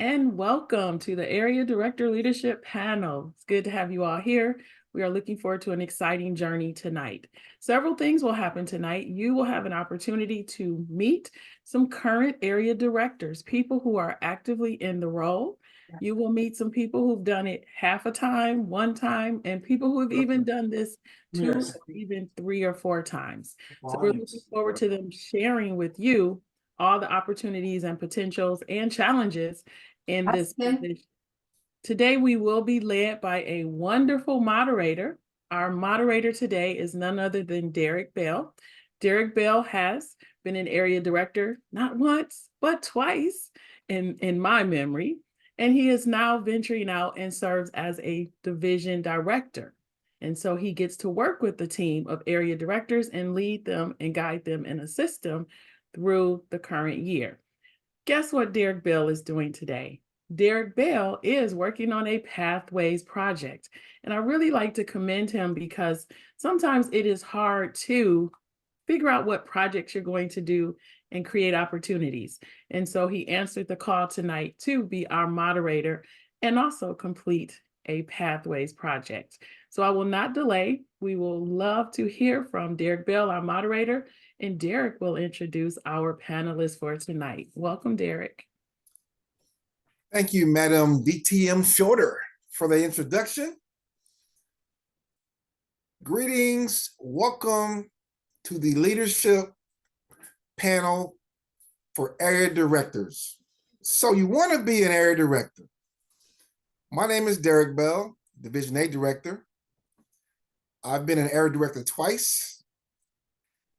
And welcome to the Area Director Leadership Panel. It's good to have you all here. We are looking forward to an exciting journey tonight. Several things will happen tonight. You will have an opportunity to meet some current area directors, people who are actively in the role. You will meet some people who've done it half a time, one time, and people who have even done this two, Yes. or even 3 or 4 times. So we're looking forward to them sharing with you all the opportunities and potentials and challenges in this position. Today, we will be led by a wonderful moderator. Our moderator today is none other than Derek Bell. Derek Bell has been an area director not once, but twice in my memory. And he is now venturing out and serves as a division director. And so he gets to work with the team of area directors and lead them and guide them and assist them through the current year. Guess what Derek Bell is doing today? Derek Bell is working on a Pathways project. And I really like to commend him because sometimes it is hard to figure out what projects you're going to do and create opportunities. And so he answered the call tonight to be our moderator and also complete a Pathways project. So I will not delay. We will love to hear from Derek Bell, our moderator, and Derek will introduce our panelists for tonight. Welcome, Derek. Thank you, Madam DTM Shorter, for the introduction. Greetings, welcome to the leadership panel for area directors. So you want to be an area director. My name is Derek Bell, Division A Director. I've been an area director twice.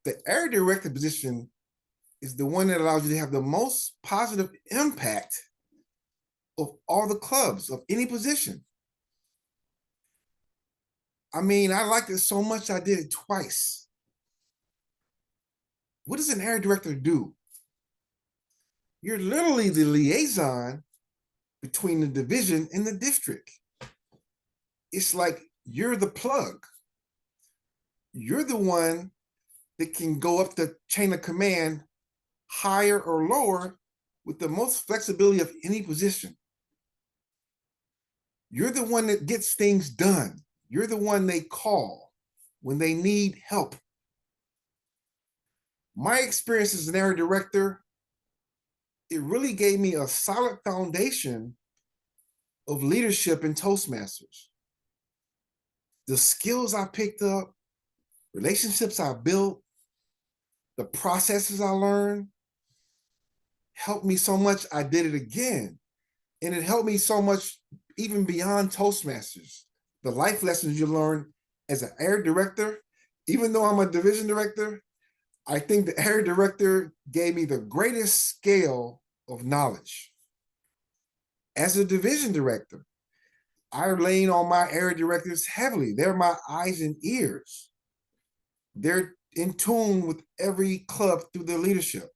The area director position is the one that allows you to have the most positive impact of all the clubs of any position. I mean, I liked it so much I did it twice. What does an area director do? You're literally the liaison between the division and the district. It's like you're the plug. You're the one that can go up the chain of command higher or lower with the most flexibility of any position. You're the one that gets things done. You're the one they call when they need help. My experience as an area director, it really gave me a solid foundation of leadership in Toastmasters. The skills I picked up, relationships I built, the processes I learned helped me so much I did it again. And it helped me so much even beyond Toastmasters. The life lessons you learn as an area director, even though I'm a division director, I think the area director gave me the greatest scale of knowledge. As a division director, I lean on my area directors heavily. They're my eyes and ears. They're in tune with every club through their leadership.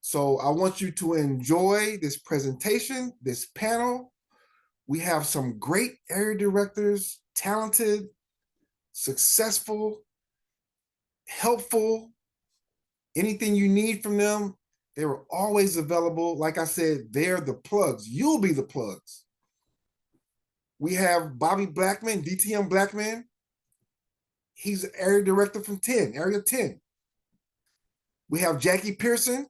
So I want you to enjoy this presentation, this panel. We have some great area directors, talented, successful, helpful. Anything you need from them, they were always available. Like I said, they're the plugs. You'll be the plugs. We have Bobby Blackman, DTM Blackman. He's an area director from Area 10. We have Jackie Pearson,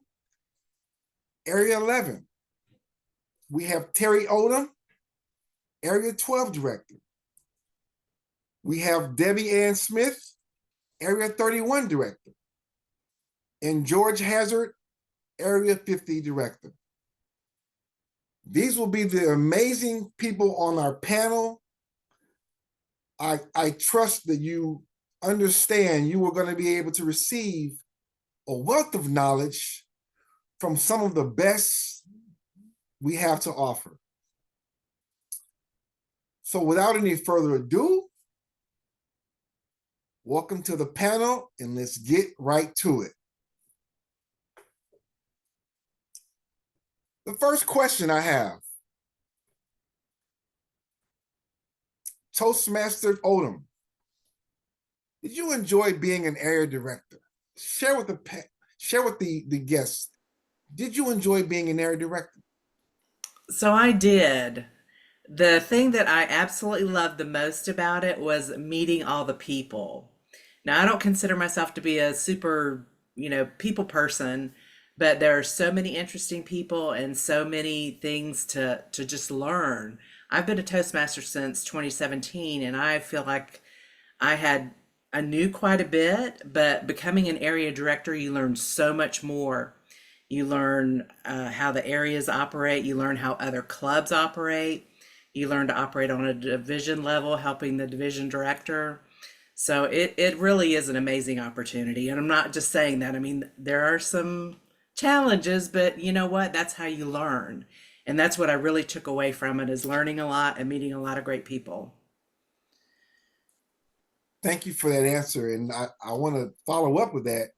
Area 11. We have Terry Odom, Area 12 Director. We have Debbie Ann Smith, Area 31 Director. And George Hazard, Area 50 Director. These will be the amazing people on our panel. I trust that you understand you are going to be able to receive a wealth of knowledge from some of the best we have to offer. So without any further ado, welcome to the panel and let's get right to it. The first question I have, Toastmaster Odom, did you enjoy being an area director? Share with the guests Did you enjoy being an area director? So I did. The thing that I absolutely loved the most about it was meeting all the people. Now, I don't consider myself to be a super, people person, but there are so many interesting people and so many things to just learn. I've been a Toastmaster since 2017, and I feel like I knew quite a bit, but becoming an area director, you learn so much more. You learn how the areas operate. You learn how other clubs operate. You learn to operate on a division level, helping the division director. So it really is an amazing opportunity. And I'm not just saying that. I mean, there are some challenges, but you know what? That's how you learn. And that's what I really took away from it, is learning a lot and meeting a lot of great people. Thank you for that answer. And I want to follow up with that.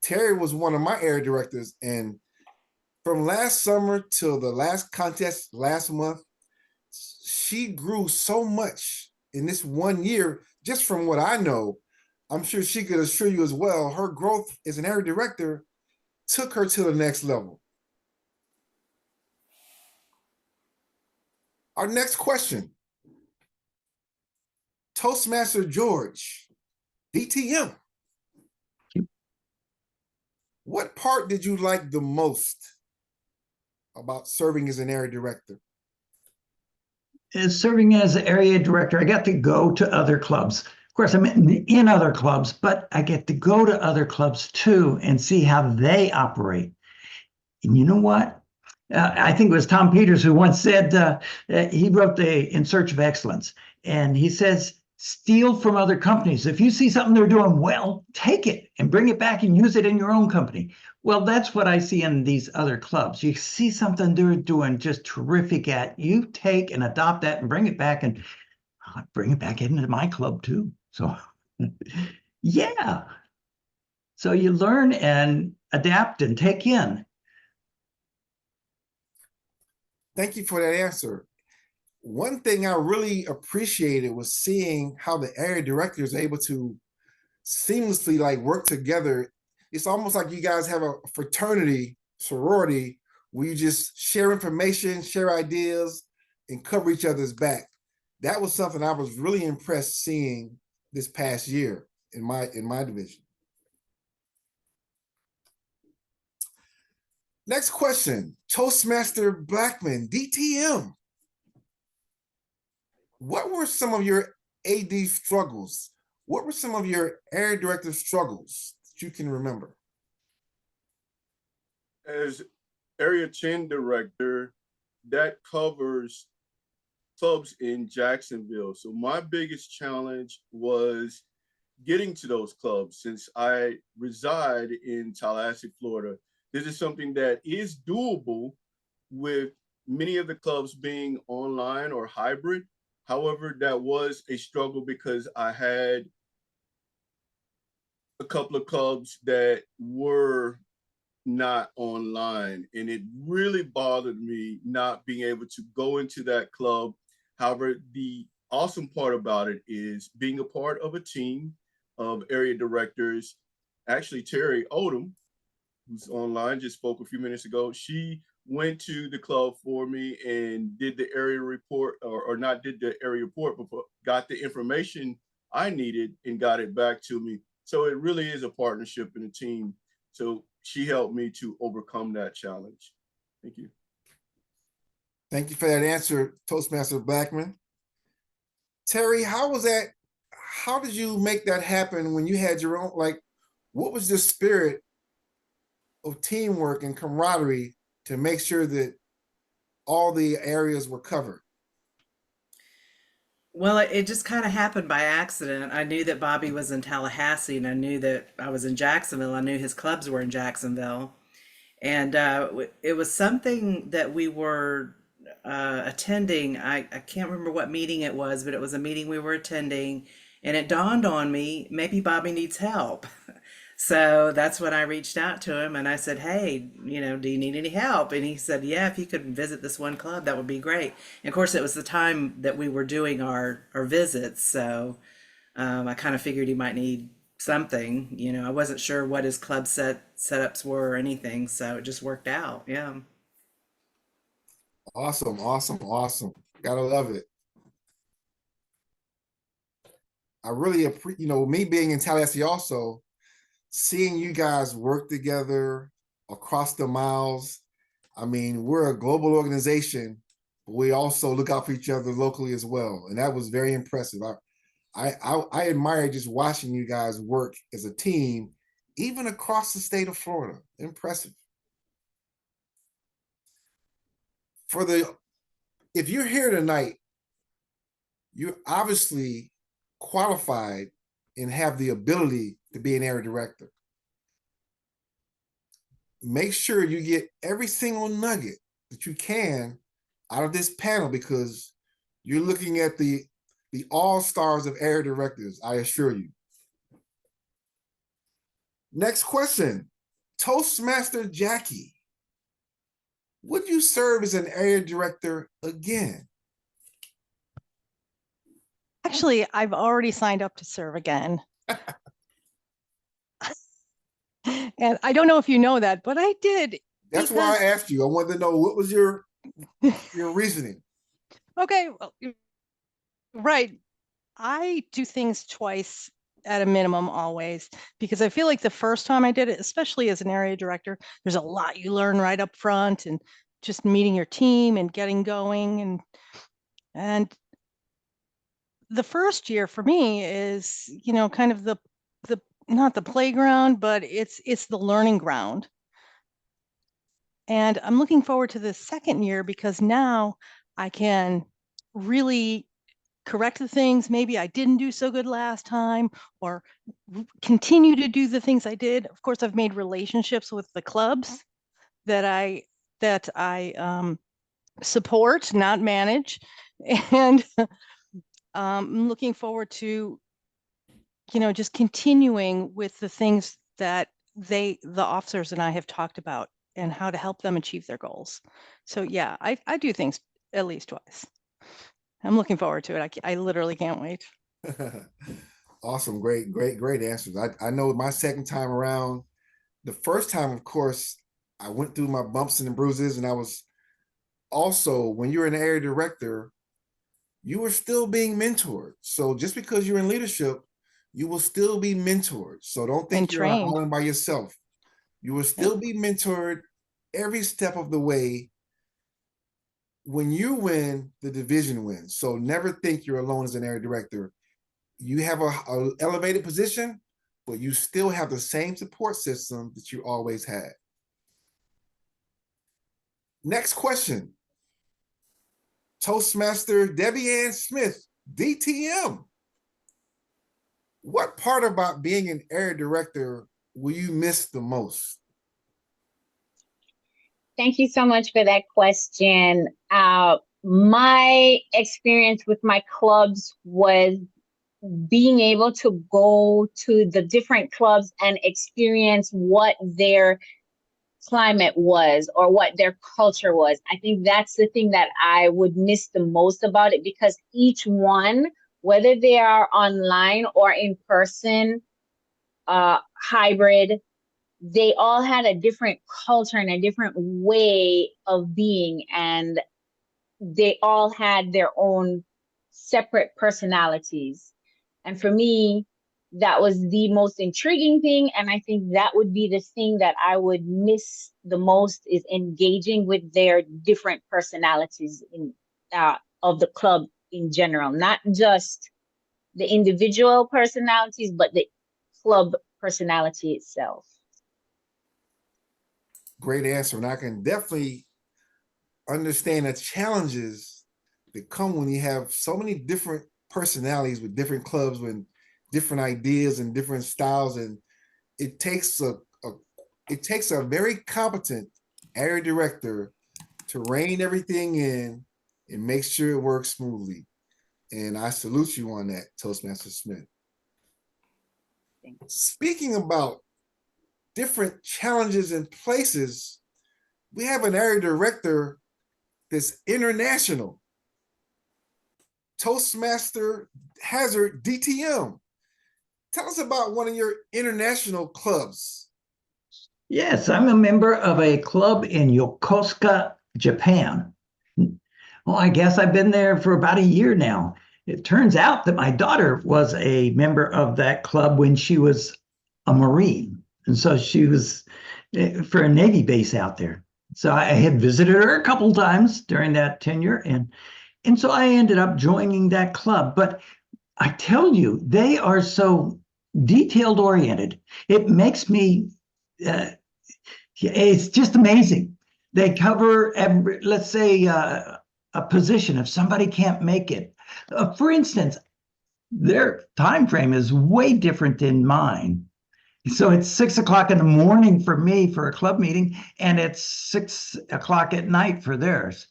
Terry was one of my area directors, and from last summer till the last contest last month, she grew so much in this 1 year, just from what I know. I'm sure she could assure you as well. Her growth as an area director took her to the next level. Our next question, Toastmaster George, DTM. What part did you like the most about serving as an area director? As serving as area director, I got to go to other clubs. Of course, I'm in other clubs, but I get to go to other clubs too and see how they operate. And you know what? I think it was Tom Peters who once said, he wrote the In Search of Excellence, and he says, steal from other companies. If you see something they're doing well, take it and bring it back and use it in your own company. Well, that's what I see in these other clubs. You see something they're doing just terrific at, you take and adopt that and bring it back, and bring it back into my club too. So yeah. So you learn and adapt and take in. Thank you for that answer. One thing I really appreciated was seeing how the area director is able to seamlessly like work together. It's almost like you guys have a fraternity, sorority, where you just share information, share ideas, and cover each other's back. That was something I was really impressed seeing this past year in my division. Next question, Toastmaster Blackman, DTM. What were some of your AD struggles? What were some of your area director struggles that you can remember? As area 10 director, that covers clubs in Jacksonville. So my biggest challenge was getting to those clubs. Since I reside in Tallahassee, Florida, this is something that is doable with many of the clubs being online or hybrid. However, that was a struggle because I had a couple of clubs that were not online, and it really bothered me not being able to go into that club. However, the awesome part about it is being a part of a team of area directors. Actually, Terry Odom, who's online, just spoke a few minutes ago. She went to the club for me and did the area report, or not did the area report, but got the information I needed and got it back to me. So it really is a partnership and a team. So she helped me to overcome that challenge. Thank you. Thank you for that answer, Toastmaster Blackman. Terry, how was that? How did you make that happen when you had your own, like, what was the spirit of teamwork and camaraderie to make sure that all the areas were covered? Well, it just kind of happened by accident. I knew that Bobby was in Tallahassee, and I knew that I was in Jacksonville. I knew his clubs were in Jacksonville. And it was something that we were attending. I can't remember what meeting it was, but it was a meeting we were attending. And it dawned on me, maybe Bobby needs help. So that's when I reached out to him and I said, hey, do you need any help? And he said, yeah, if you could visit this one club, that would be great. And of course, it was the time that we were doing our visits. So I kind of figured he might need something. You know, I wasn't sure what his club setups were or anything, so it just worked out. Yeah. Awesome, awesome, awesome. Gotta love it. I really appreciate, me being in Tallahassee also, seeing you guys work together across the miles. I mean, we're a global organization, but we also look out for each other locally as well. And that was very impressive. I admire just watching you guys work as a team, even across the state of Florida. Impressive. If you're here tonight, you're obviously qualified and have the ability to be an area director. Make sure you get every single nugget that you can out of this panel, because you're looking at the all-stars of area directors, I assure you. Next question. Toastmaster Jackie, would you serve as an area director again? Actually, I've already signed up to serve again. And I don't know if you know that, but I did. That's why I asked you. I wanted to know, what was your reasoning? Okay, well, right. I do things twice at a minimum always, because I feel like the first time I did it, especially as an area director, there's a lot you learn right up front, and just meeting your team and getting going. And the first year for me is, kind of the not the playground, but it's the learning ground. And I'm looking forward to the second year, because now I can really correct the things maybe I didn't do so good last time, or continue to do the things I did. Of course, I've made relationships with the clubs that I support, not manage. And I'm looking forward to, just continuing with the things that the officers and I have talked about, and how to help them achieve their goals. So yeah, I do things at least twice. I'm looking forward to it. I literally can't wait. Awesome. Great answers. I know my second time around, the first time, of course, I went through my bumps and bruises, and I was also, when you're an area director, you were still being mentored. So just because you're in leadership, you will still be mentored. So don't think you're on an island by yourself. You will still be mentored every step of the way. When you win, the division wins. So never think you're alone as an area director. You have a elevated position, but you still have the same support system that you always had. Next question. Toastmaster Debbie Ann Smith, DTM. What part about being an area director will you miss the most? Thank you so much for that question. My experience with my clubs was being able to go to the different clubs and experience what their climate was, or what their culture was. I think that's the thing that I would miss the most about it, because each one, whether they are online or in person, hybrid, they all had a different culture and a different way of being, and they all had their own separate personalities. And for me, that was the most intriguing thing. And I think that would be the thing that I would miss the most, is engaging with their different personalities of the club in general, not just the individual personalities, but the club personality itself. Great answer. And I can definitely understand the challenges that come when you have so many different personalities with different clubs, with different ideas and different styles. And it takes a very competent area director to rein everything in and make sure it works smoothly. And I salute you on that, Toastmaster Smith. Speaking about different challenges and places, we have an area director that's international. Toastmaster Hazard, DTM. Tell us about one of your international clubs. Yes, I'm a member of a club in Yokosuka, Japan. Well, I guess I've been there for about a year now. It turns out that my daughter was a member of that club when she was a Marine. And so she was for a Navy base out there. So I had visited her a couple times during that tenure. And so I ended up joining that club. But I tell you, they are so detailed oriented. It makes me, it's just amazing. They cover every, let's say, a position if somebody can't make it. For instance, their time frame is way different than mine. So it's 6 o'clock in the morning for me for a club meeting, and it's 6 o'clock at night for theirs.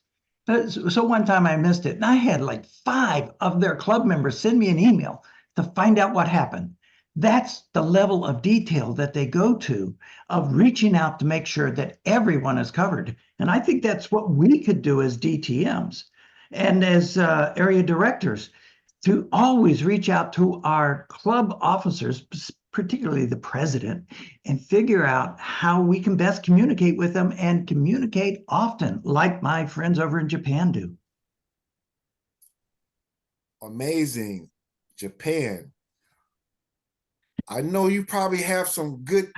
So one time I missed it, and I had like 5 of their club members send me an email to find out what happened. That's the level of detail that they go to of reaching out to make sure that everyone is covered. And I think that's what we could do as DTMs and as area directors, to always reach out to our club officers, particularly the president, and figure out how we can best communicate with them and communicate often, like my friends over in Japan do. Amazing. Japan. I know you probably have some good.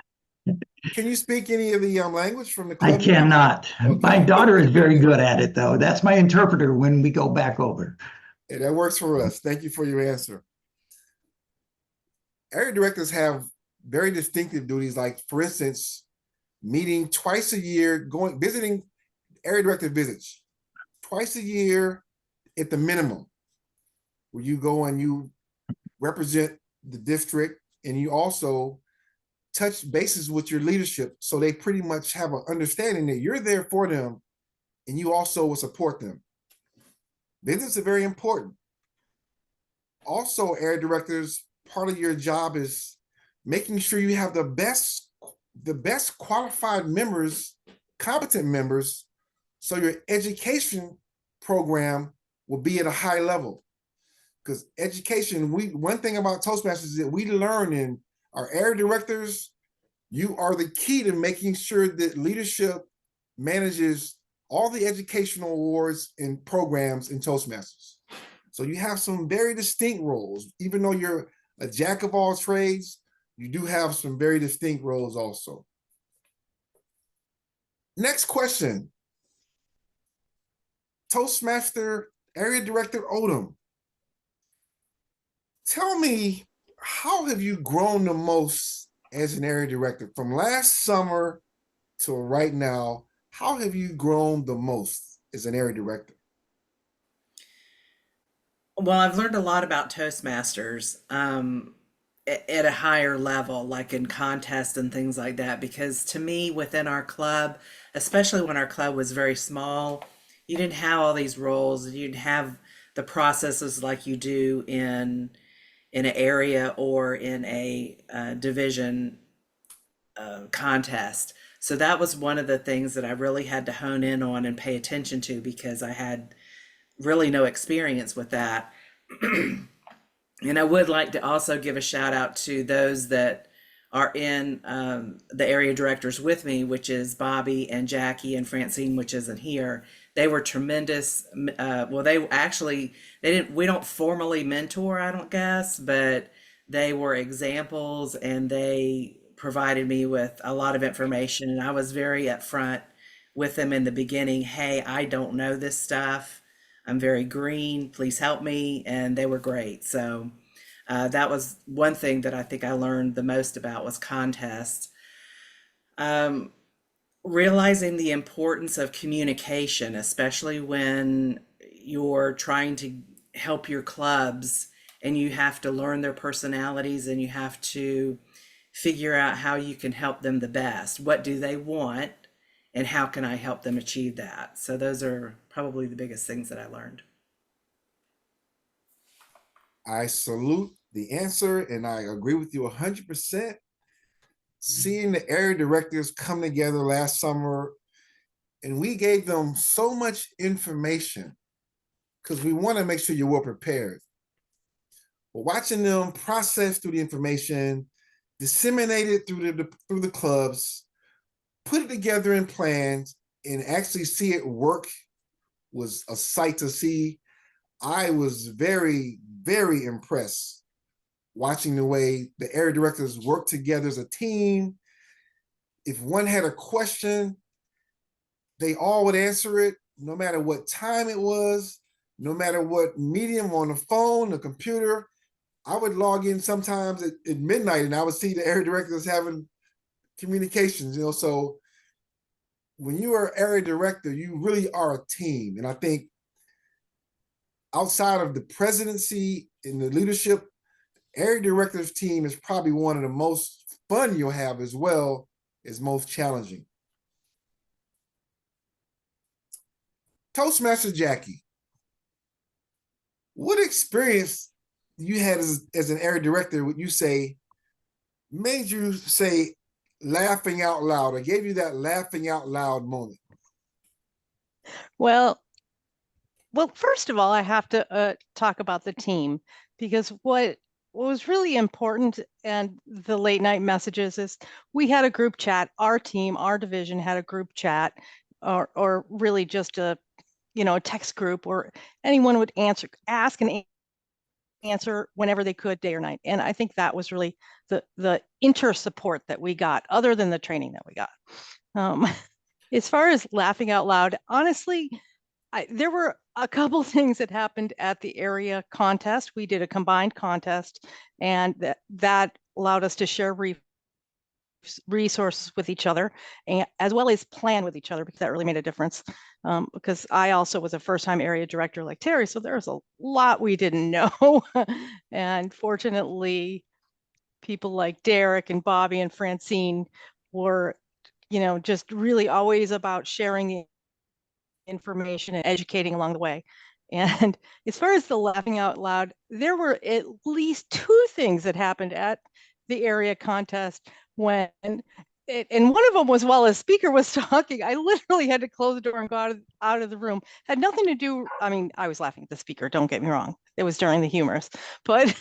Can you speak any of the language from the club? I cannot. Okay. My daughter is very good at it, though. That's my interpreter when we go back over. Hey, that works for us. Thank you for your answer. Area directors have very distinctive duties, like, for instance, meeting twice a year, visiting area director visits twice a year at the minimum, where you go and you represent the district, and you also touch bases with your leadership, so they pretty much have an understanding that you're there for them and you also will support them. Visits are very important. Also, area directors, part of your job is making sure you have the best qualified members, competent members, so your education program will be at a high level. Because education, one thing about Toastmasters is that we learn, in our area directors, you are the key to making sure that leadership manages all the educational awards and programs in Toastmasters. So you have some very distinct roles. Even though you're a jack of all trades, you do have some very distinct roles also. Next question. Toastmaster Area Director Odom. Tell me, how have you grown the most as an area director from last summer to right now? How have you grown the most as an area director? Well, I've learned a lot about Toastmasters at a higher level, like in contests and things like that, because to me, within our club, especially when our club was very small, you didn't have all these roles. You didn't have the processes like you do in an area or in a division contest. So that was one of the things that I really had to hone in on and pay attention to, because I had really no experience with that. And I would like to also give a shout out to those that are in the area directors with me, which is Bobby and Jackie and Francine, which isn't here. They were tremendous. Well, we don't formally mentor, I don't guess, but they were examples, and they provided me with a lot of information. And I was very upfront with them in the beginning. Hey, I don't know this stuff. I'm very green. Please help me. And they were great. So that was one thing that I think I learned the most about was contests. Realizing the importance of communication, especially when you're trying to help your clubs and you have to learn their personalities and you have to figure out how you can help them the best. What do they want? And how can I help them achieve that? So those are probably the biggest things that I learned. I salute the answer, and I agree with you 100%. Seeing the area directors come together last summer, and we gave them so much information because we want to make sure you're well prepared. But watching them process through the information, disseminate it through the clubs, put it together in plans, and actually see it work was a sight to see. I was very, very impressed watching the way the area directors work together as a team. If one had a question, they all would answer it, no matter what time it was, no matter what medium, on the phone, the computer. I would log in sometimes at midnight and I would see the area directors having communications, so when you are area director, you really are a team. And I think outside of the presidency and the leadership, area director's team is probably one of the most fun you'll have, as well as most challenging. Toastmaster Jackie, what experience you had as an area director would you say made you say laughing out loud, or gave you that laughing out loud moment? Well, first of all, I have to talk about the team, because what was really important and the late night messages is we had a group chat. Our team, our division had a group chat, or really just a text group where anyone would ask and answer whenever they could, day or night. And I think that was really the inter support that we got, other than the training that we got. As far as laughing out loud, honestly, there were a couple things that happened at the area contest. We did a combined contest, and that allowed us to share resources with each other, and as well as plan with each other, because that really made a difference. Because I also was a first-time area director like Terry, so there was a lot we didn't know. And fortunately, people like Derek and Bobby and Francine were, just really always about sharing the information and educating along the way. And as far as the laughing out loud, there were at least 2 things that happened at the area contest when, and one of them was while a speaker was talking, I literally had to close the door and go out of the room. Had nothing to do, I mean, I was laughing at the speaker, don't get me wrong. It was during the humorous, but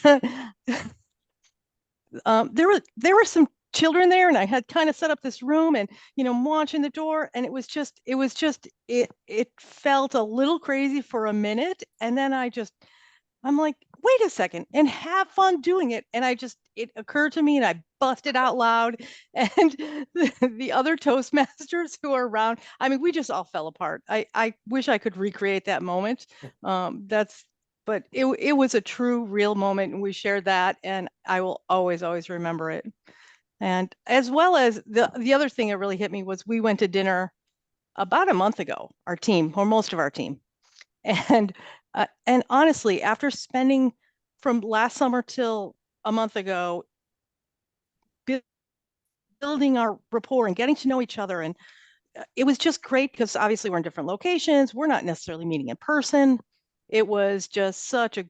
there were some children there, and I had kind of set up this room and watching the door, and it felt a little crazy for a minute, and then I'm like, wait a second, and have fun doing it. And it occurred to me, and I busted out loud, and the other Toastmasters who are around, I mean, we just all fell apart. I wish I could recreate that moment. But it was a true, real moment, and we shared that, and I will always, always remember it. And as well as the other thing that really hit me was we went to dinner about a month ago, our team, or most of our team. And honestly, after spending from last summer till a month ago, building our rapport and getting to know each other, and it was just great, because obviously we're in different locations. We're not necessarily meeting in person. It was just such a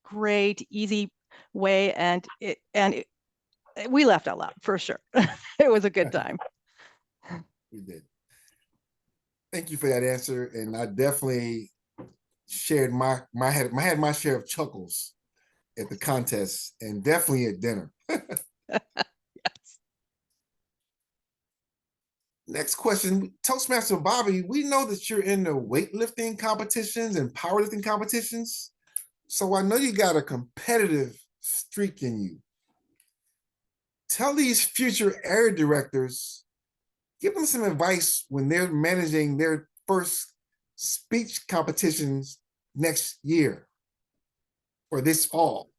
great, easy way, and we laughed out loud for sure. It was a good time. We did. Thank you for that answer, and I definitely shared my share of chuckles at the contest, and definitely at dinner. Yes. Next question, Toastmaster Bobby, we know that you're in the weightlifting competitions and powerlifting competitions, so I know you got a competitive streak in you. Tell these future area directors, give them some advice when they're managing their first speech competitions next year or this fall.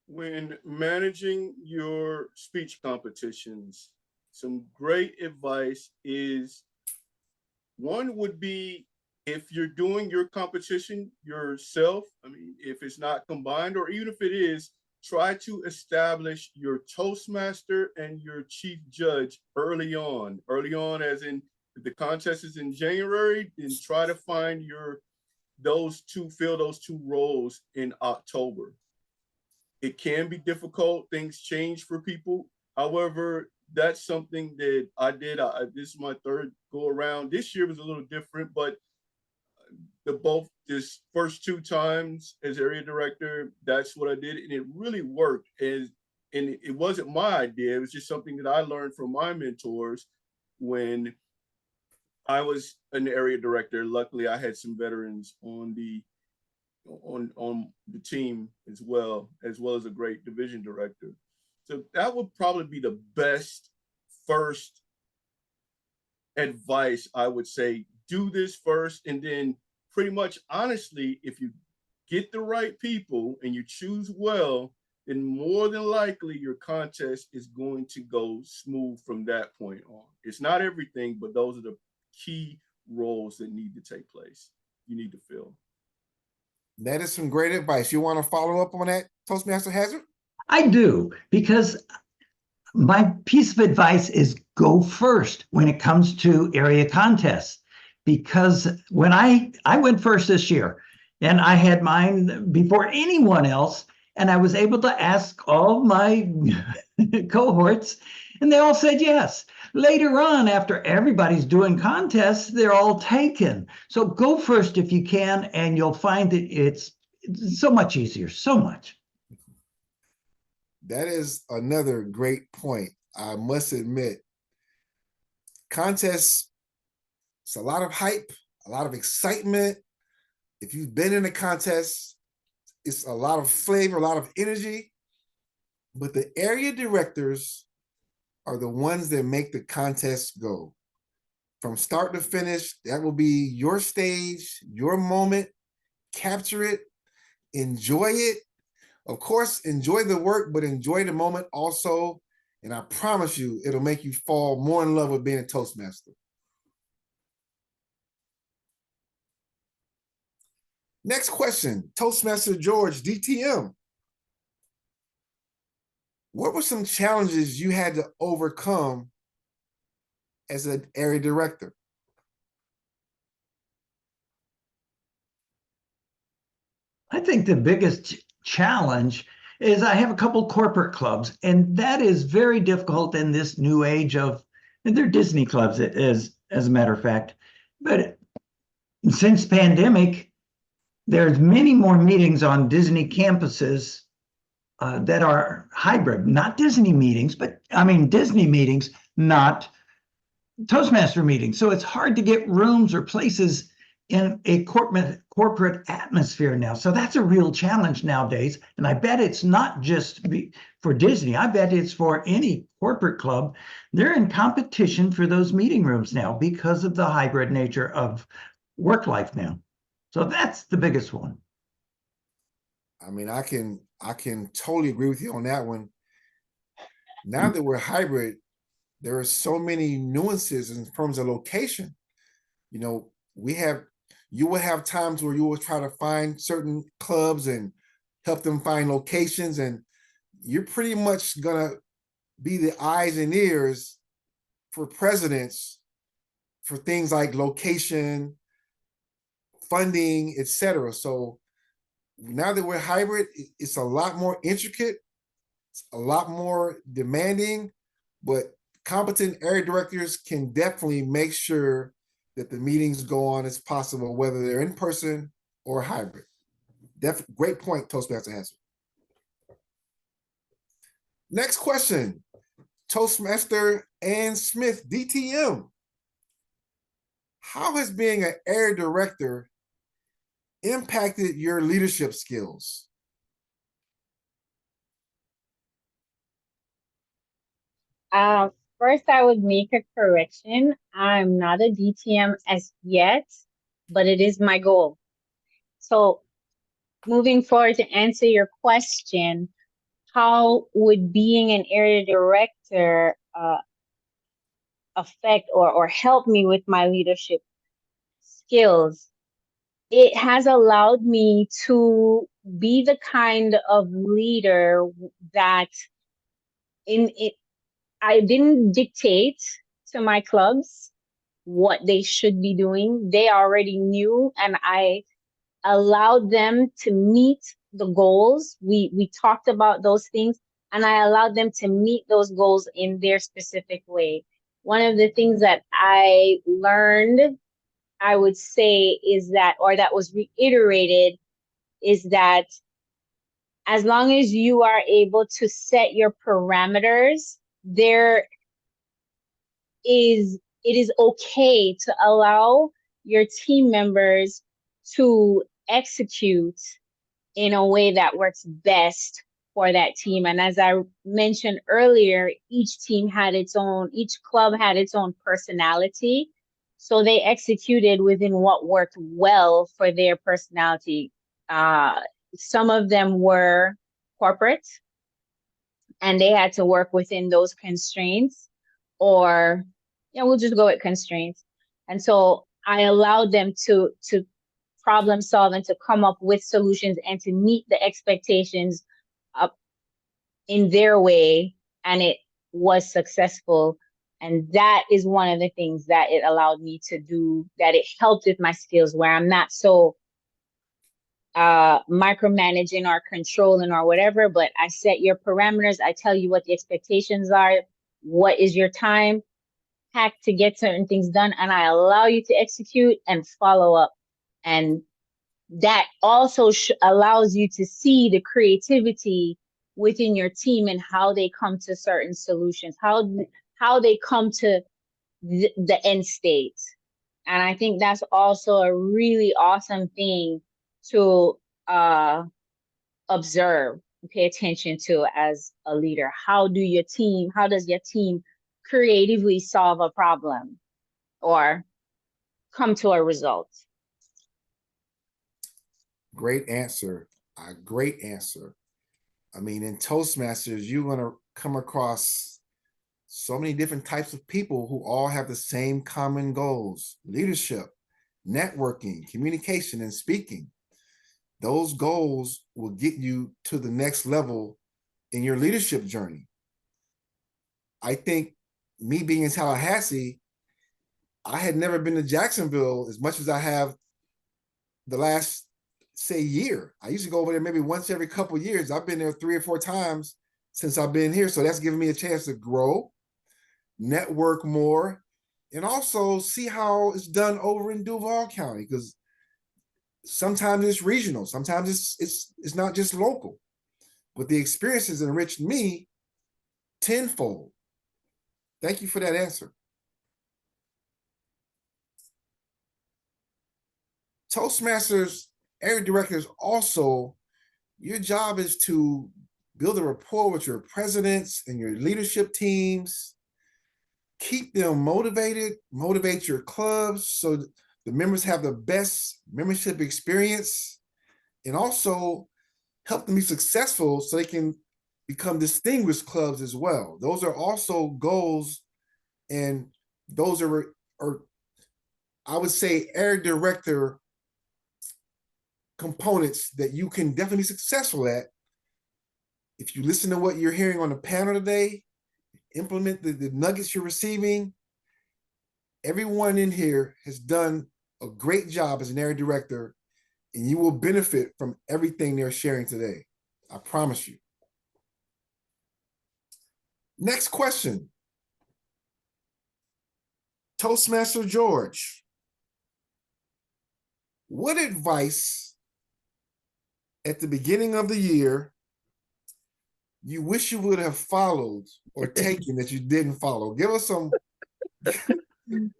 When managing your speech competitions, some great advice is, one would be, if you're doing your competition yourself, I mean, if it's not combined, or even if it is, try to establish your Toastmaster and your chief judge early on, as in, if the contest is in January, then try to find fill those two roles in October. It can be difficult. Things change for people. However, that's something that I did. This is my 3rd go around. This year was a little different, but this first 2 times as area director, that's what I did, and it really worked. And it wasn't my idea; it was just something that I learned from my mentors when I was an area director. Luckily, I had some veterans on the team as well as a great division director. So that would probably be the best first advice I would say. Do this first, and then pretty much honestly, if you get the right people and you choose well, then more than likely your contest is going to go smooth from that point on. It's not everything, but those are the key roles that need to take place. You need to fill. That is some great advice. You want to follow up on that, Toastmaster Hazard? I do, because my piece of advice is go first when it comes to area contests. Because when I went first this year, and I had mine before anyone else, and I was able to ask all my cohorts, and they all said yes. Later on, after everybody's doing contests, they're all taken. So go first if you can, and you'll find that it's so much easier, so much. That is another great point. I must admit, contests, it's a lot of hype, a lot of excitement. If you've been in a contest, it's a lot of flavor, a lot of energy. But the area directors are the ones that make the contest go. From start to finish, that will be your stage, your moment. Capture it, enjoy it. Of course, enjoy the work, but enjoy the moment also. And I promise you, it'll make you fall more in love with being a Toastmaster. Next question, Toastmaster George, DTM. What were some challenges you had to overcome as an area director? I think the biggest challenge is I have a couple corporate clubs, and that is very difficult in this new age of, and they're Disney clubs as a matter of fact. But since pandemic, there's many more meetings on Disney campuses that are hybrid, not Disney meetings, but I mean Disney meetings, not Toastmaster meetings. So it's hard to get rooms or places in a corporate atmosphere now. So that's a real challenge nowadays. And I bet it's not just for Disney. I bet it's for any corporate club. They're in competition for those meeting rooms now because of the hybrid nature of work life now. So that's the biggest one. I mean, I can totally agree with you on that one. Now that we're hybrid, there are so many nuances in terms of location. You know, you will have times where you will try to find certain clubs and help them find locations, and you're pretty much gonna be the eyes and ears for presidents for things like location, funding, etc. So now that we're hybrid, it's a lot more intricate, it's a lot more demanding, but competent area directors can definitely make sure that the meetings go on as possible, whether they're in person or hybrid. Great point, Toastmaster Hazard. Next question, Toastmaster Ann Smith, DTM. How has being an area director impacted your leadership skills? First, I would make a correction. I'm not a DTM as yet, but it is my goal. So moving forward to answer your question, how would being an area director affect or help me with my leadership skills? It has allowed me to be the kind of leader that I didn't dictate to my clubs what they should be doing. They already knew, and I allowed them to meet the goals. We talked about those things, and I allowed them to meet those goals in their specific way. One of the things that I learned I would say is that, or that was reiterated, is that as long as you are able to set your parameters, it is okay to allow your team members to execute in a way that works best for that team. And as I mentioned earlier, each club had its own personality. So they executed within what worked well for their personality. Some of them were corporate and they had to work within those constraints, or yeah, we'll just go with constraints. And so I allowed them to problem solve and to come up with solutions and to meet the expectations up in their way, and it was successful. And that is one of the things that it allowed me to do, that it helped with my skills, where I'm not so micromanaging or controlling or whatever, but I set your parameters. I tell you what the expectations are, what is your time hack to get certain things done, and I allow you to execute and follow up. And that also allows you to see the creativity within your team and how they come to certain solutions, how they come to the end state. And I think that's also a really awesome thing to observe and pay attention to as a leader. How does your team creatively solve a problem or come to a result? Great answer. A great answer. I mean, in Toastmasters, you're going to come across so many different types of people who all have the same common goals: leadership, networking, communication, and speaking. Those goals will get you to the next level in your leadership journey. I think me being in Tallahassee, I had never been to Jacksonville as much as I have the last, say, year. I used to go over there maybe once every couple of years. I've been there 3 or 4 times since I've been here. So that's given me a chance to grow, network more, and also see how it's done over in Duval County, because sometimes it's regional, sometimes it's not just local. But the experience has enriched me tenfold. Thank you for that answer. Toastmasters area directors also, your job is to build a rapport with your presidents and your leadership teams, keep them motivated, motivate your clubs so the members have the best membership experience, and also help them be successful so they can become distinguished clubs as well. Those are also goals, and those are I would say, area director components that you can definitely be successful at if you listen to what you're hearing on the panel today, implement the nuggets you're receiving. Everyone in here has done a great job as an area director, and you will benefit from everything they're sharing today. I promise you. Next question. Toastmaster George, what advice at the beginning of the year you wish you would have followed or taken that you didn't follow? Give us some.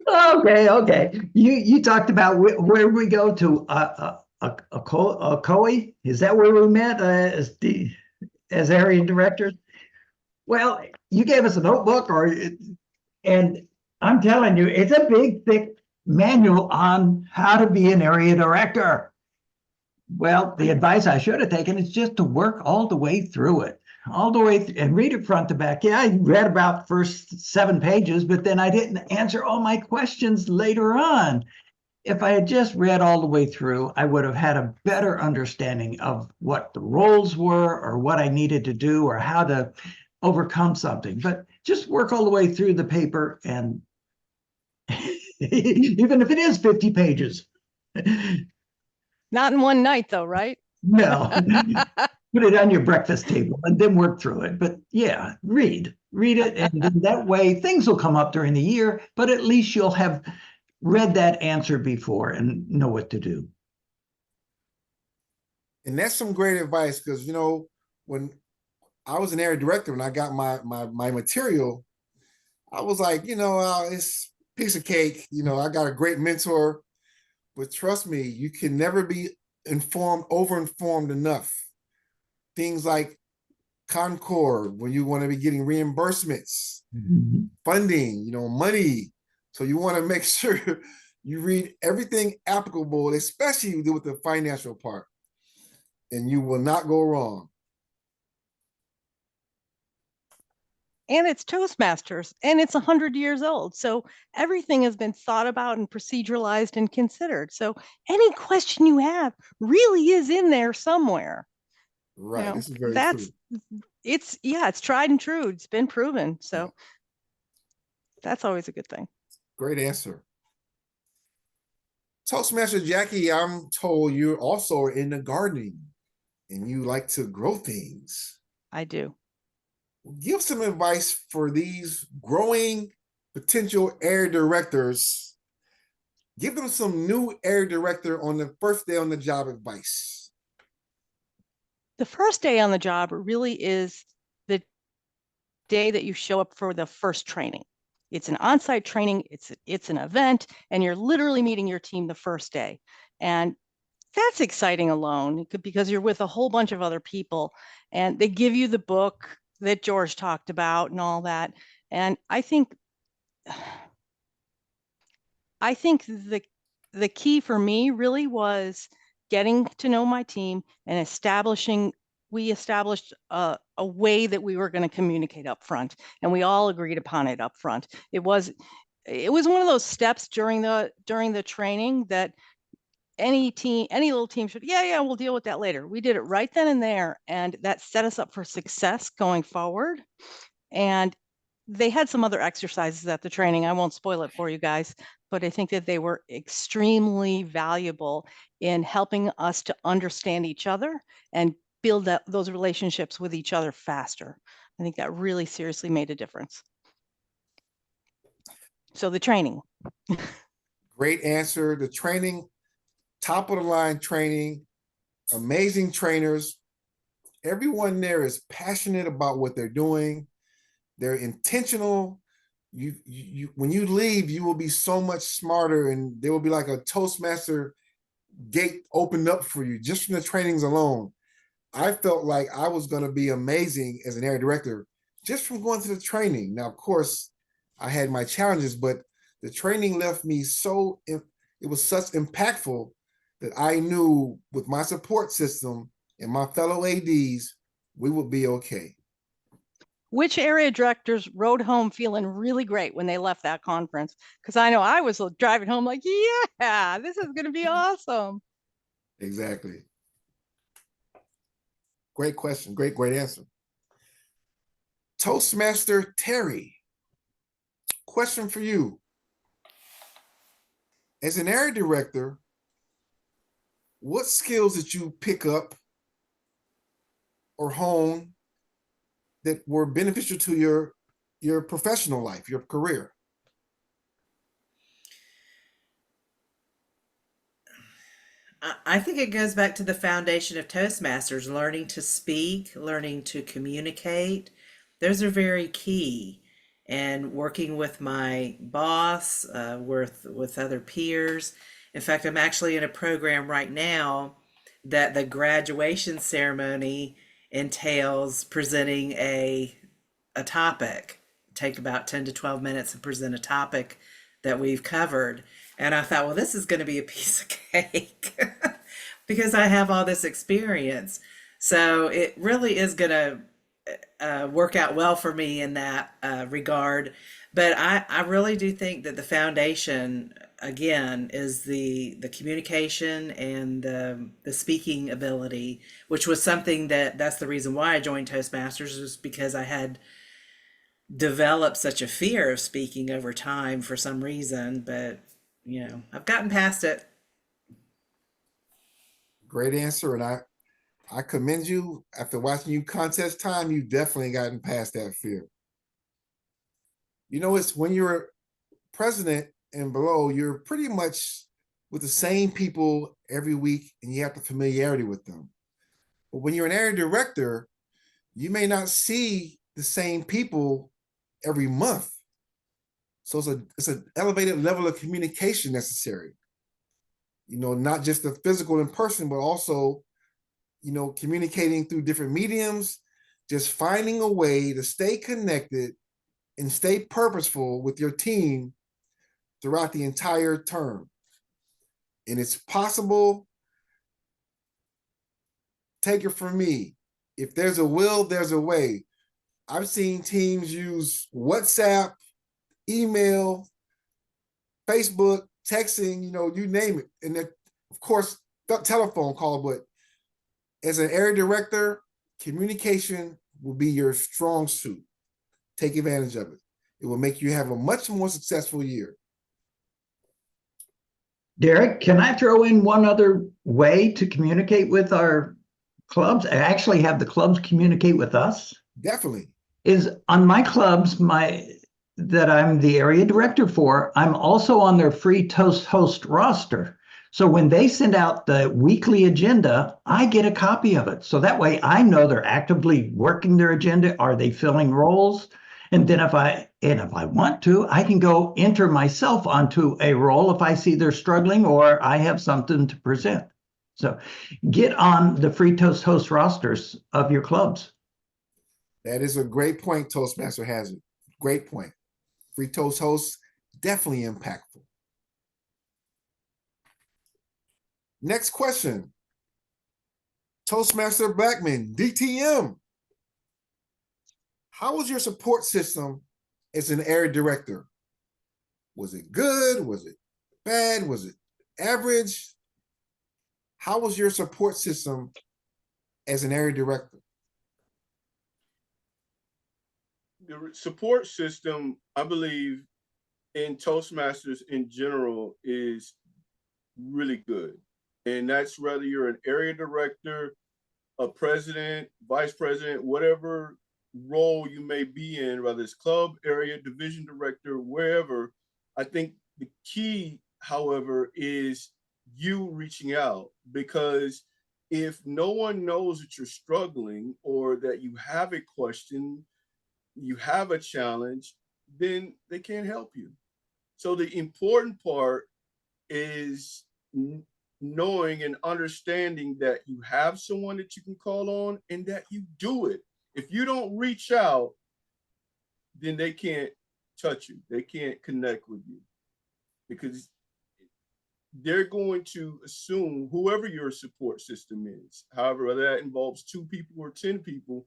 Okay. You talked about where we go to COE. Is that where we met as area directors? Well, you gave us a notebook, and I'm telling you, it's a big, thick manual on how to be an area director. Well, the advice I should have taken is just to work all the way through it. And read it front to back. Yeah, I read about the first 7 pages, but then I didn't answer all my questions later on. If I had just read all the way through, I would have had a better understanding of what the roles were or what I needed to do or how to overcome something. But just work all the way through the paper, and even if it is 50 pages. Not in one night though, right? No. Put it on your breakfast table and then work through it. But yeah, read it. And that way things will come up during the year, but at least you'll have read that answer before and know what to do. And that's some great advice because, you know, when I was an area director and I got my material, I was like, you know, it's a piece of cake. You know, I got a great mentor, but trust me, you can never be over-informed enough. Things like Concord, when you want to be getting reimbursements, funding, you know, money. So you want to make sure you read everything applicable, especially with the financial part, and you will not go wrong. And it's Toastmasters, and it's 100 years old. So everything has been thought about and proceduralized and considered. So any question you have really is in there somewhere. Right. You know, this is very that's true. it's tried and true. It's been proven. So that's always a good thing. Great answer. Toastmaster Jackie, I'm told you're also in the gardening and you like to grow things. I do. Give some advice for these growing potential area directors. Give them some new area director on the first day on the job advice. The first day on the job really is the day that you show up for the first training. It's an on-site training, it's an event, and you're literally meeting your team the first day. And that's exciting alone because you're with a whole bunch of other people and they give you the book that George talked about and all that. And I think the key for me really was getting to know my team and we established a way that we were going to communicate up front, and we all agreed upon it up front. It was one of those steps during the training that any little team should, we'll deal with that later. We did it right then and there, and that set us up for success going forward. And they had some other exercises at the training. I won't spoil it for you guys, but I think that they were extremely valuable in helping us to understand each other and build those relationships with each other faster. I think that really seriously made a difference. So the training. Great answer. The training, top of the line training, amazing trainers. Everyone there is passionate about what they're doing. They're intentional. When you leave, you will be so much smarter, and there will be like a Toastmaster gate opened up for you just from the trainings alone. I felt like I was going to be amazing as an area director just from going to the training. Now, of course, I had my challenges, but the training left me it was such impactful that I knew with my support system and my fellow ADs, we would be okay. Which area directors rode home feeling really great when they left that conference? Because I know I was driving home like, yeah, this is going to be awesome. Exactly. Great question. Great answer. Toastmaster Terry, question for you. As an area director, what skills did you pick up or hone that were beneficial to your professional life, your career? I think it goes back to the foundation of Toastmasters, learning to speak, learning to communicate. Those are very key. And working with my boss, with other peers. In fact, I'm actually in a program right now that the graduation ceremony entails presenting a topic. Take about 10 to 12 minutes and present a topic that we've covered. And I thought, well, this is going to be a piece of cake because I have all this experience. So it really is going to work out well for me in that regard. But I really do think that the foundation, again, is the communication and the speaking ability, which was something that's the reason why I joined Toastmasters, was because I had developed such a fear of speaking over time for some reason. But, I've gotten past it. Great answer. And I commend you. After watching you contest time, you've definitely gotten past that fear. It's when you're president and below, you're pretty much with the same people every week and you have the familiarity with them. But when you're an area director, you may not see the same people every month. So it's an elevated level of communication necessary. You know, not just the physical in person, but also, you know, communicating through different mediums, just finding a way to stay connected and stay purposeful with your team throughout the entire term. And it's possible. Take it from me. If there's a will, there's a way. I've seen teams use WhatsApp, email, Facebook, texting, you know, you name it. And then, of course, telephone call, but as an area director, communication will be your strong suit. Take advantage of it. It will make you have a much more successful year. Derek, can I throw in one other way to communicate with our clubs? I actually have the clubs communicate with us. Definitely. Is on my clubs, that I'm the area director for, I'm also on their free Toast host roster. So when they send out the weekly agenda, I get a copy of it. So that way I know they're actively working their agenda. Are they filling roles? And then if I want to, I can go enter myself onto a role if I see they're struggling or I have something to present. So get on the free Toast host rosters of your clubs. That is a great point, Toastmaster has it. Great point. Free Toast hosts, definitely impactful. Next question. Toastmaster Blackman, DTM. How was your support system as an area director? Was it good? Was it bad? Was it average? How was your support system as an area director? The support system, I believe, in Toastmasters in general is really good. And that's whether you're an area director, a president, vice president, whatever role you may be in, whether it's club, area, division director, wherever. I think the key, however, is you reaching out, because if no one knows that you're struggling or that you have a question, you have a challenge, then they can't help you. So the important part is knowing and understanding that you have someone that you can call on and that you do it. If you don't reach out, then they can't touch you. They can't connect with you, because they're going to assume whoever your support system is, however, whether that involves 2 people or 10 people,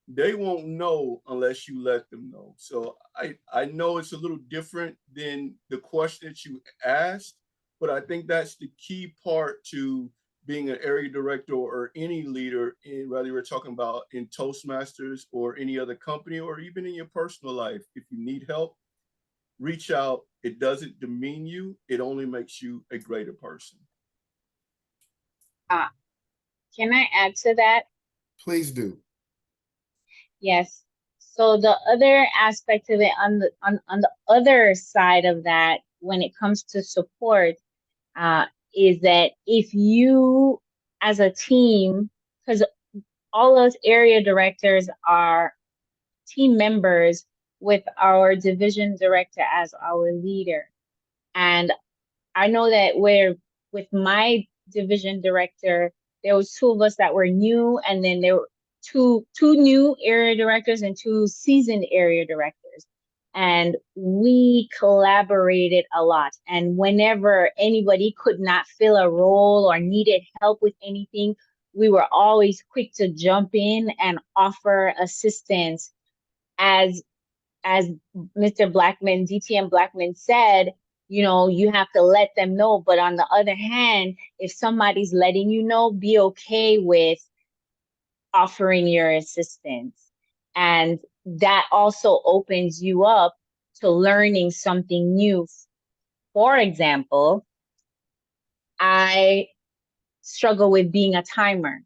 they won't know unless you let them know. So I know it's a little different than the question that you asked, but I think that's the key part to being an area director or any leader, in whether we're talking about in Toastmasters or any other company or even in your personal life. If you need help, reach out. It doesn't demean you. It only makes you a greater person. Can I add to that? Please do. Yes. So the other aspect of it on the other side of that, when it comes to support, is that if you as a team, because all us area directors are team members with our division director as our leader. And I know that with my division director, there was 2 of us that were new, and then there were two new area directors and 2 seasoned area directors. And we collaborated a lot. And whenever anybody could not fill a role or needed help with anything, we were always quick to jump in and offer assistance. As Mr. Blackman, DTM Blackman said, you know, you have to let them know. But on the other hand, if somebody's letting you know, be okay with offering your assistance. And that also opens you up to learning something new. For example, I struggle with being a timer.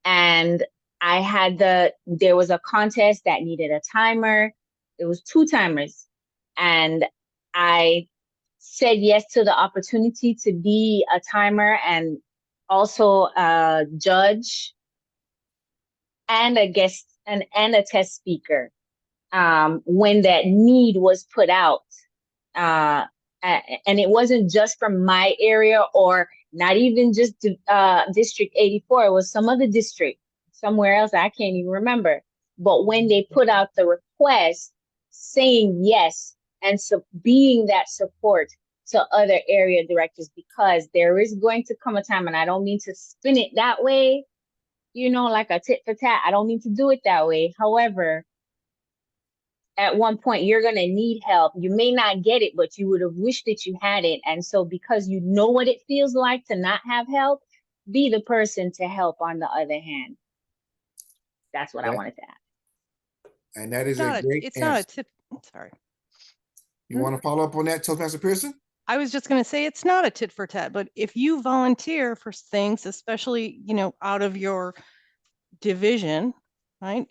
And there was a contest that needed a timer. It was 2 timers. And I said yes to the opportunity to be a timer and also a judge and a guest and a test speaker when that need was put out. And it wasn't just from my area or not even just District 84. It was some other district somewhere else. I can't even remember. But when they put out the request saying yes and so being that support to other area directors, because there is going to come a time, and I don't mean to spin it that way, you know, like a tit for tat. I don't mean to do it that way. However, at one point you're going to need help. You may not get it, but you would have wished that you had it. And so because you know what it feels like to not have help, be the person to help on the other hand. That's what I wanted to add. And that is a great It's answer. not a tip. Sorry. You want to follow up on that, Toastmaster Pearson? I was just going to say it's not a tit for tat, but if you volunteer for things, especially, you know, out of your division, right?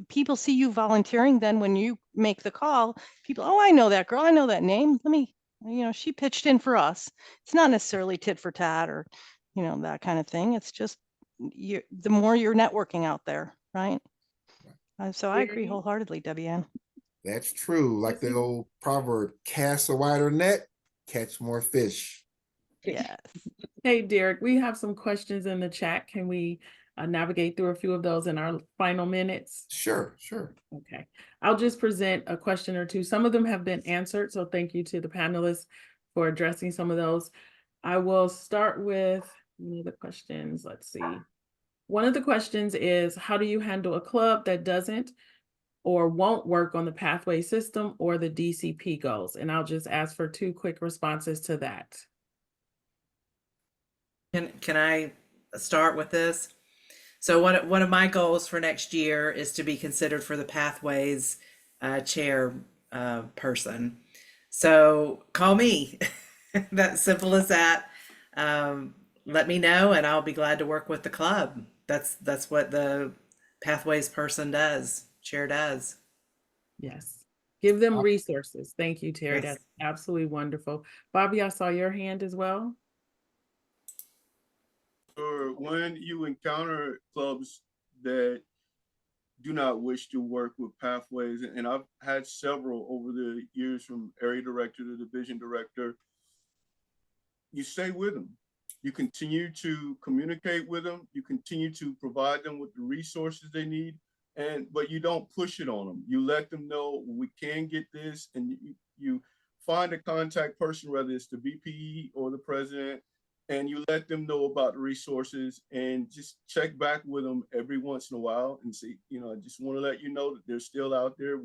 People see you volunteering. Then when you make the call, people, oh, I know that girl. I know that name. Let me, you know, she pitched in for us. It's not necessarily tit for tat or, you know, that kind of thing. It's just the more you're networking out there, right? So I agree wholeheartedly, Debbie-Ann. That's true. Like the old proverb, cast a wider net, catch more fish. Yes. Hey, Derek, we have some questions in the chat. Can we navigate through a few of those in our final minutes? Sure. Okay. I'll just present a question or two. Some of them have been answered, so thank you to the panelists for addressing some of those. I will start with one of the questions. Let's see. One of the questions is, how do you handle a club that doesn't or won't work on the pathway system or the DCP goals? And I'll just ask for 2 quick responses to that. Can I start with this? So one of my goals for next year is to be considered for the Pathways chair person. So call me. That's simple as that. Let me know and I'll be glad to work with the club. That's what the Pathways person does, chair does. Yes. Give them resources. Thank you, Terry. Yes. That's absolutely wonderful. Bobby, I saw your hand as well. Or when you encounter clubs that do not wish to work with Pathways, and I've had several over the years from area director to division director, you stay with them. You continue to communicate with them. You continue to provide them with the resources they need, but you don't push it on them. You let them know we can get this, and you find a contact person, whether it's the VP or the president, and you let them know about the resources and just check back with them every once in a while and say, you know, I just want to let you know that they're still out there.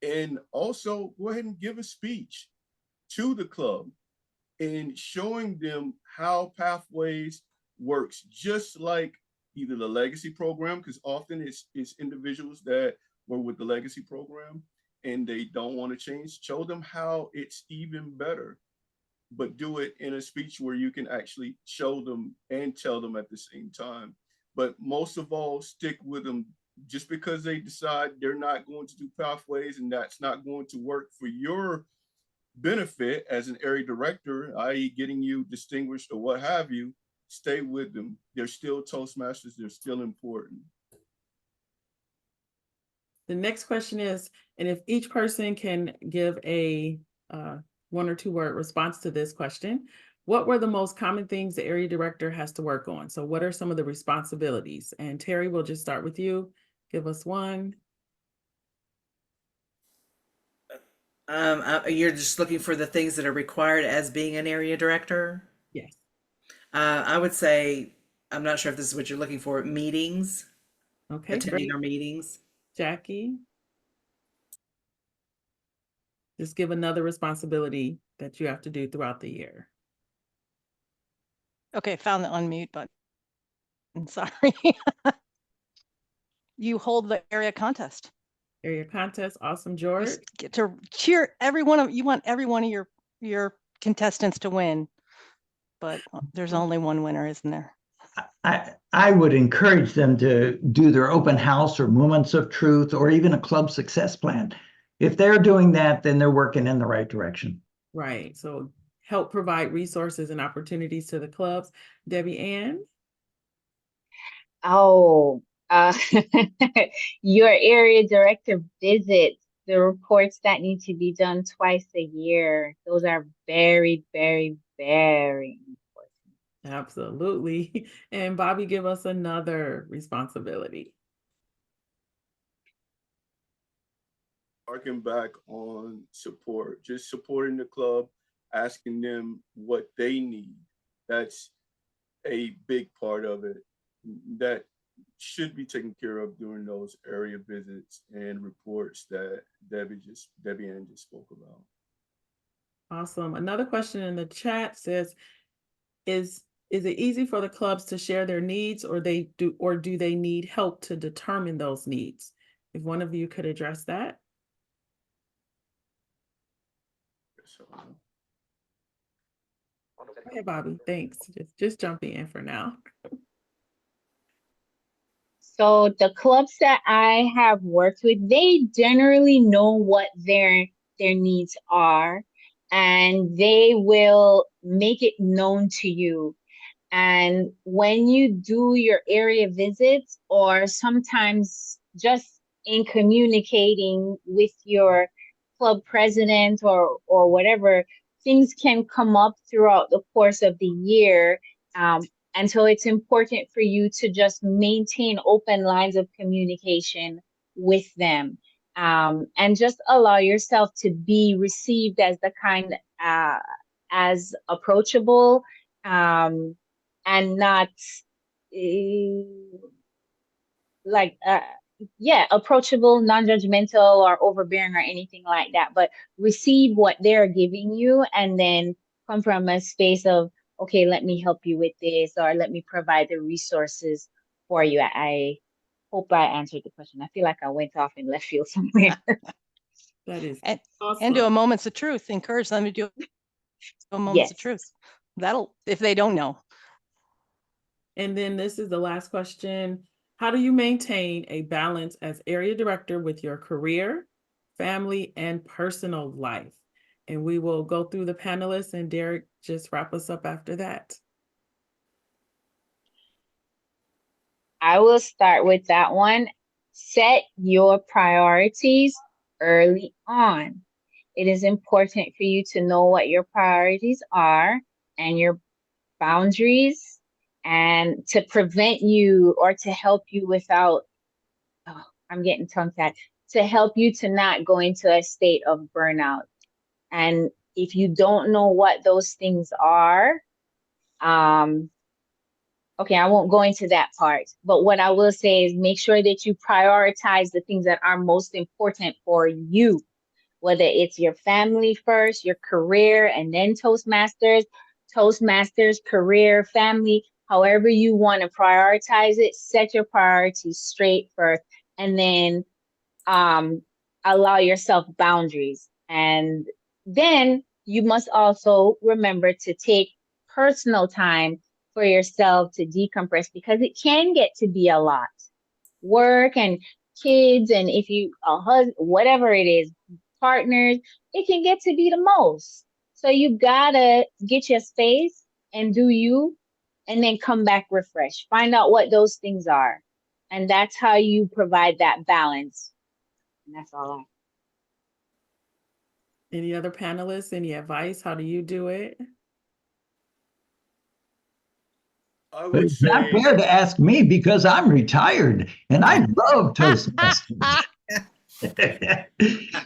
And also go ahead and give a speech to the club and showing them how Pathways works, just like either the legacy program, because often it's individuals that were with the legacy program and they don't want to change. Show them how it's even better, but do it in a speech where you can actually show them and tell them at the same time. But most of all, stick with them. Just because they decide they're not going to do Pathways and that's not going to work for your benefit as an area director, i.e. getting you distinguished or what have you, stay with them. They're still Toastmasters. They're still important. The next question is, and if each person can give a 1 or 2 word response to this question, what were the most common things the area director has to work on? So what are some of the responsibilities? And Terry, we'll just start with you. Give us one. You're just looking for the things that are required as being an area director? Yes. I would say, I'm not sure if this is what you're looking for, meetings. Okay, Attending great. our meetings. Jackie? Just give another responsibility that you have to do throughout the year. Okay, found the unmute button. I'm sorry. You hold the area contest. Area contest, awesome, You George. get to cheer you want every one of your contestants to win, but there's only one winner, isn't there? I would encourage them to do their open house or moments of truth or even a club success plan. If they're doing that, then they're working in the right direction. Right. So help provide resources and opportunities to the clubs. Debbie Ann? Oh, your area director visits, the reports that need to be done twice a year. Those are very, very, very important. Absolutely. And Bobby, give us another responsibility. Harking back on support, just supporting the club, asking them what they need. That's a big part of it that should be taken care of during those area visits and reports that Debbie Ann just spoke about. Awesome. Another question in the chat says, is it easy for the clubs to share their needs, or do they need help to determine those needs? If one of you could address that. So, Go ahead, Bobby. Thanks. Just jumping in for now. So the clubs that I have worked with, they generally know what their needs are, and they will make it known to you. And when you do your area visits, or sometimes just in communicating with your club president or whatever, things can come up throughout the course of the year. And so it's important for you to just maintain open lines of communication with them, and just allow yourself to be received as the kind, as approachable, and not like approachable, non-judgmental or overbearing or anything like that, but receive what they're giving you and then come from a space of, okay, let me help you with this, or let me provide the resources for you. I hope I answered the question. I feel like I went off in left field somewhere. That is And awesome. do a moments of truth. Encourage them to do a moments of Yes. truth. That'll, if they don't know. And then this is the last question. How do you maintain a balance as area director with your career, family, and personal life? And we will go through the panelists, and Derek, just wrap us up after that. I will start with that one. Set your priorities early on. It is important for you to know what your priorities are and your boundaries, and to prevent you or to help you without, oh, I'm getting tongue-tied, to help you to not go into a state of burnout. And if you don't know what those things are, okay, I won't go into that part, but what I will say is make sure that you prioritize the things that are most important for you, whether it's your family first, your career, and then Toastmasters, career, family, however you want to prioritize it, set your priorities straight first, and then allow yourself boundaries. And then you must also remember to take personal time for yourself to decompress, because it can get to be a lot. Work and kids, and if you a husband, whatever it is, partners, it can get to be the most. So you gotta get your space and do you, and then come back refreshed. Find out what those things are. And that's how you provide that balance. And that's all I. Any other panelists, any advice? How do you do it? I But would it's not say fair to ask me because I'm retired and I love Toastmasters.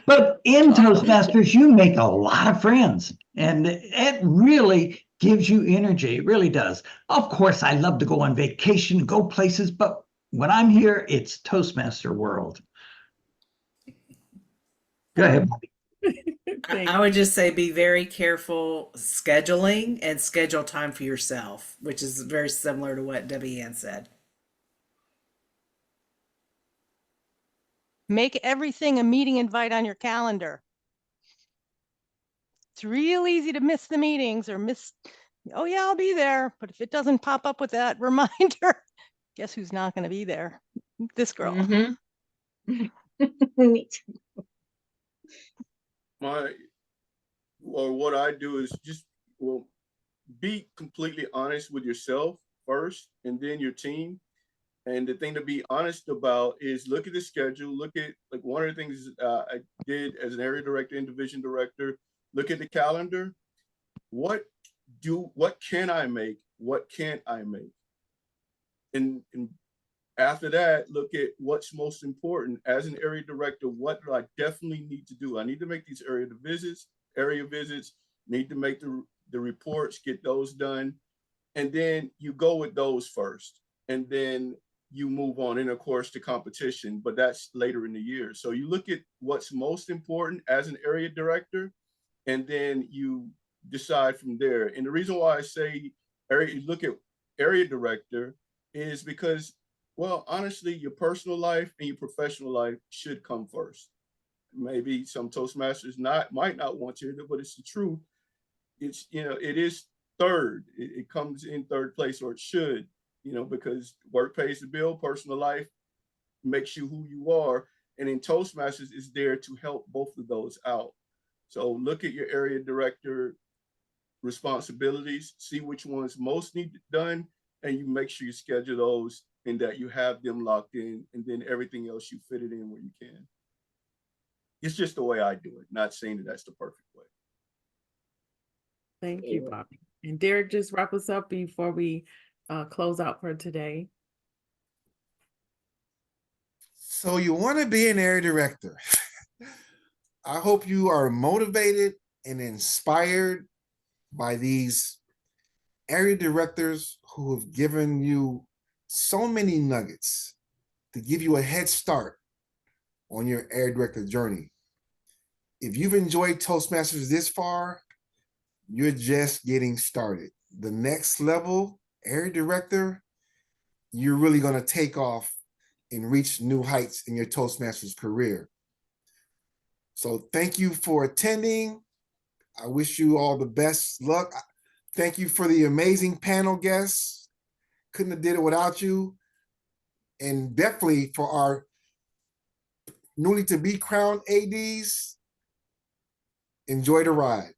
But in Toastmasters, you make a lot of friends, and it really gives you energy. It really does. Of course, I love to go on vacation, go places, but when I'm here, it's Toastmaster world. Go ahead, Bobby. I would just say be very careful scheduling and schedule time for yourself, which is very similar to what Debbie Ann said. Make everything a meeting invite on your calendar. It's real easy to miss the meetings or miss, oh yeah, I'll be there. But if it doesn't pop up with that reminder, guess who's not going to be there? This girl. Mm-hmm. Me too. or what I do is just, well, be completely honest with yourself first and then your team. And the thing to be honest about is look at the schedule, look at, like, one of the things I did as an area director and division director, look at the calendar. What can I make? What can't I make? And after that, look at what's most important. As an area director, what do I definitely need to do? I need to make these area visits, need to make the reports, get those done. And then you go with those first. And then you move on. And of course, the competition, but that's later in the year. So you look at what's most important as an area director, and then you decide from there. And the reason why I say look at area director is because, well, honestly, your personal life and your professional life should come first. Maybe some Toastmasters might not want to, but it's the truth. It's, it is third. It comes in third place, or it should, because work pays the bill, personal life makes you who you are. And in Toastmasters is there to help both of those out. So look at your area director responsibilities, see which ones most need done, and you make sure you schedule those and that you have them locked in, and then everything else you fit it in where you can. It's just the way I do it, not saying that that's the perfect way. Thank you, Bobby. And Derek, just wrap us up before we close out for today. So you want to be an area director. I hope you are motivated and inspired by these area directors who have given you so many nuggets to give you a head start on your area director journey. If you've enjoyed Toastmasters this far, you're just getting started. The next level, area director, you're really going to take off and reach new heights in your Toastmasters career. So thank you for attending. I wish you all the best luck. Thank you for the amazing panel guests. Couldn't have did it without you. And definitely for our newly to be crowned ADs, enjoy the ride.